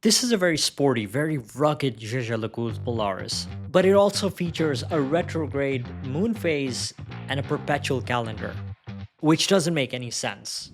This is a very sporty, very rugged Jaeger-LeCoultre Polaris, but it also features a retrograde moon phase and a perpetual calendar, which doesn't make any sense.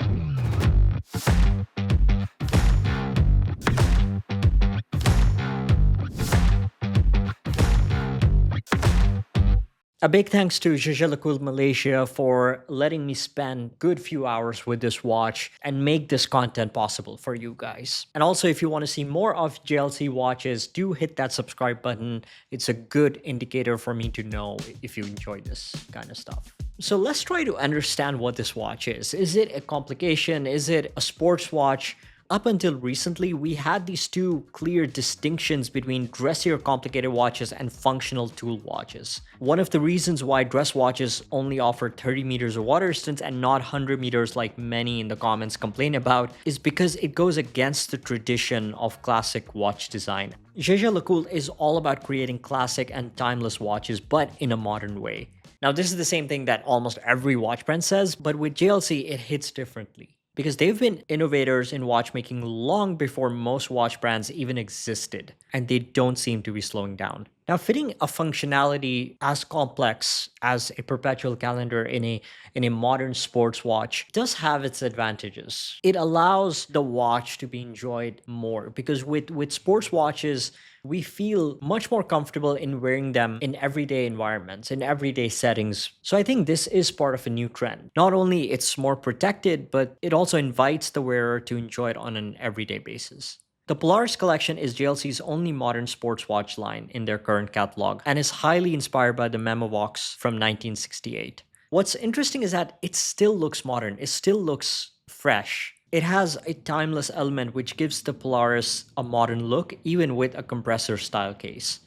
A big thanks to JLC Malaysia for letting me spend good few hours with this watch and make this content possible for you guys. And also, if you want to see more of JLC watches, do hit that subscribe button. It's a good indicator for me to know if you enjoy this kind of stuff. So let's try to understand what this watch is. Is it a complication? Is it a sports watch? Up until recently, we had these two clear distinctions between dressier complicated watches and functional tool watches. One of the reasons why dress watches only offer 30 meters of water resistance and not 100 meters like many in the comments complain about is because it goes against the tradition of classic watch design. Jaeger-LeCoultre is all about creating classic and timeless watches, but in a modern way. Now, this is the same thing that almost every watch brand says, but with JLC, it hits differently, because they've been innovators in watchmaking long before most watch brands even existed, and they don't seem to be slowing down. Now, fitting a functionality as complex as a perpetual calendar in a modern sports watch does have its advantages. It allows the watch to be enjoyed more, because with sports watches, we feel much more comfortable in wearing them in everyday environments, in everyday settings. So I think this is part of a new trend. Not only it's more protected, but it also invites the wearer to enjoy it on an everyday basis. The Polaris collection is JLC's only modern sports watch line in their current catalog and is highly inspired by the Memovox from 1968. What's interesting is that it still looks modern, it still looks fresh. It has a timeless element which gives the Polaris a modern look, even with a compressor style case.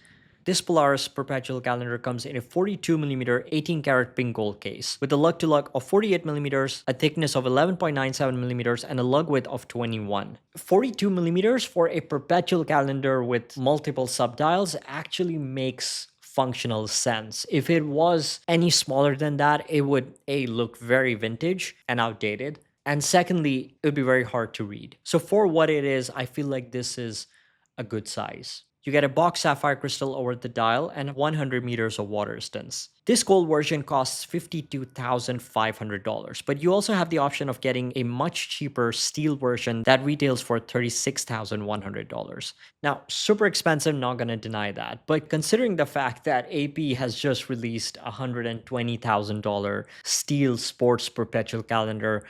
This Polaris Perpetual Calendar comes in a 42mm 18-karat pink gold case, with a lug-to-lug of 48mm, a thickness of 11.97mm, and a lug width of 21. 42mm for a Perpetual Calendar with multiple subdials actually makes functional sense. If it was any smaller than that, it would look very vintage and outdated. And secondly, it would be very hard to read. So for what it is, I feel like this is a good size. You get a box sapphire crystal over the dial and 100 meters of water resistance. This gold version costs $52,500, but you also have the option of getting a much cheaper steel version that retails for $36,100. Now, super expensive, not gonna deny that, but considering the fact that AP has just released a $120,000 steel sports perpetual calendar,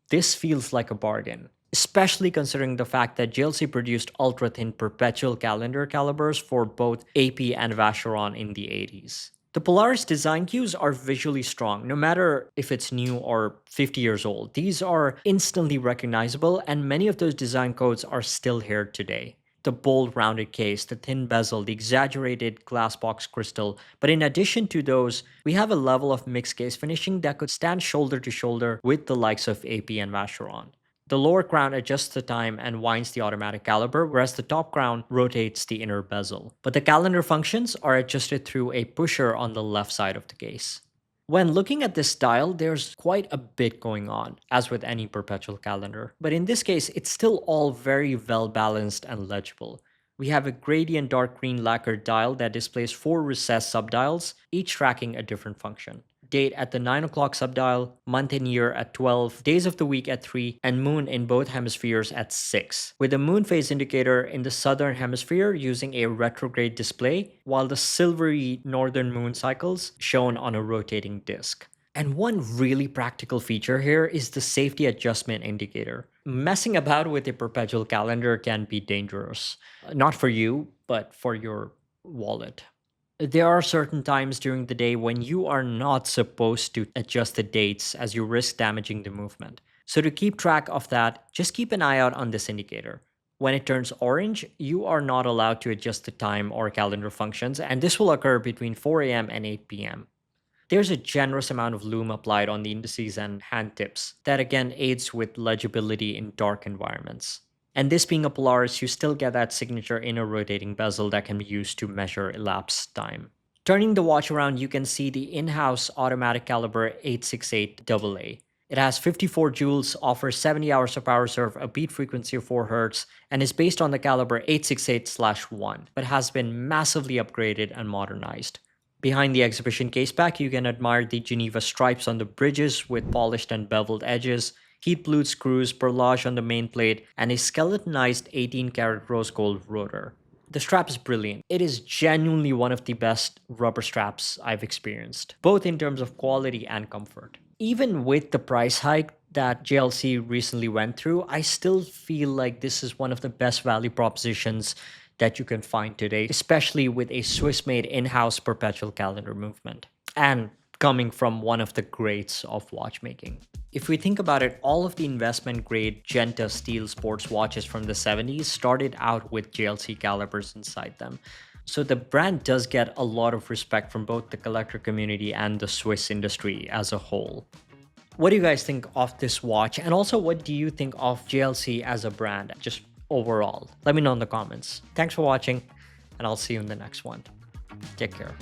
this feels like a bargain, especially considering the fact that JLC produced ultra-thin perpetual calendar calibers for both AP and Vacheron in the 80s. The Polaris design cues are visually strong, no matter if it's new or 50 years old. These are instantly recognizable, and many of those design codes are still here today. The bold rounded case, the thin bezel, the exaggerated glass box crystal. But in addition to those, we have a level of mixed case finishing that could stand shoulder to shoulder with the likes of AP and Vacheron. The lower crown adjusts the time and winds the automatic caliber, whereas the top crown rotates the inner bezel. But the calendar functions are adjusted through a pusher on the left side of the case. When looking at this dial, there's quite a bit going on, as with any perpetual calendar. But in this case, it's still all very well balanced and legible. We have a gradient dark green lacquered dial that displays 4 recessed subdials, each tracking a different function. Date at the 9 o'clock subdial, month and year at 12, days of the week at 3, and moon in both hemispheres at 6, with a moon phase indicator in the southern hemisphere using a retrograde display, while the silvery northern moon cycles shown on a rotating disc. And one really practical feature here is the safety adjustment indicator. Messing about with a perpetual calendar can be dangerous. Not for you, but for your wallet. There are certain times during the day when you are not supposed to adjust the dates, as you risk damaging the movement. So to keep track of that, just keep an eye out on this indicator. When it turns orange, you are not allowed to adjust the time or calendar functions, and this will occur between 4 a.m. and 8 p.m. There's a generous amount of lume applied on the indices and hand tips that again aids with legibility in dark environments. And this being a Polaris, you still get that signature inner rotating bezel that can be used to measure elapsed time. Turning the watch around, you can see the in-house automatic caliber 868AA. It has 54 joules, offers 70 hours of power reserve, a beat frequency of 4 Hz, and is based on the caliber 868/1, but has been massively upgraded and modernized. Behind the exhibition case pack, you can admire the Geneva stripes on the bridges with polished and beveled edges, heat-blued screws, perlage on the main plate, and a skeletonized 18-karat rose gold rotor. The strap is brilliant. It is genuinely one of the best rubber straps I've experienced, both in terms of quality and comfort. Even with the price hike that JLC recently went through, I still feel like this is one of the best value propositions that you can find today, especially with a Swiss-made in-house perpetual calendar movement, and coming from one of the greats of watchmaking. If we think about it, all of the investment-grade Genta steel sports watches from the 70s started out with JLC calibers inside them. So the brand does get a lot of respect from both the collector community and the Swiss industry as a whole. What do you guys think of this watch? And also, what do you think of JLC as a brand, just overall? Let me know in the comments. Thanks for watching, and I'll see you in the next one. Take care.